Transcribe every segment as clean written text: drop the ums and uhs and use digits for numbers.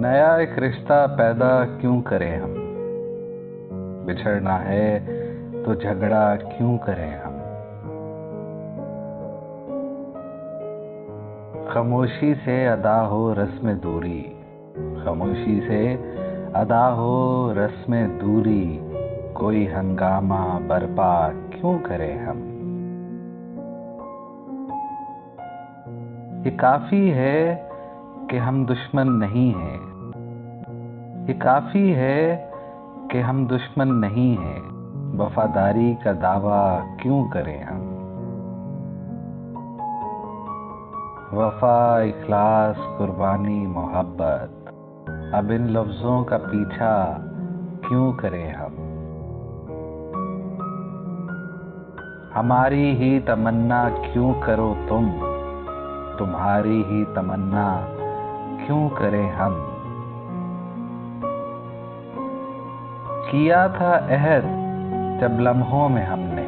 नया एक रिश्ता पैदा क्यों करें हम। बिछड़ना है तो झगड़ा क्यों करें हम। खामोशी से अदा हो रस्म दूरी, खामोशी से अदा हो रस्म दूरी, कोई हंगामा बर्पा क्यों करें हम। ये काफी है कि हम दुश्मन नहीं हैं, ये काफी है कि हम दुश्मन नहीं हैं, वफादारी का दावा क्यों करें हम। वफा, इखलास, कुर्बानी, मोहब्बत, अब इन लफ्जों का पीछा क्यों करें हम। हमारी ही तमन्ना क्यों करो तुम, तुम्हारी ही तमन्ना क्यों करें हम। किया था अहद जब लम्हों में हमने,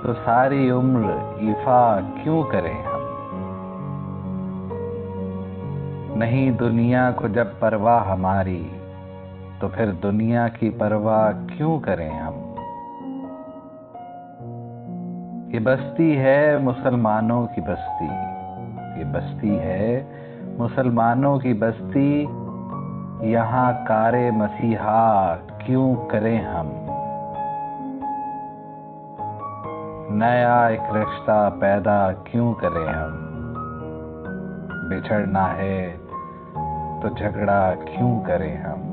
तो सारी उम्र ईफा क्यों करें हम। नहीं दुनिया को जब परवाह हमारी, तो फिर दुनिया की परवाह क्यों करें हम। ये बस्ती है मुसलमानों की बस्ती, ये बस्ती है मुसलमानों की बस्ती, यहाँ कारे मसीहा क्यों करें हम। नया एक रिश्ता पैदा क्यों करें हम। बिछड़ना है तो झगड़ा क्यों करें हम।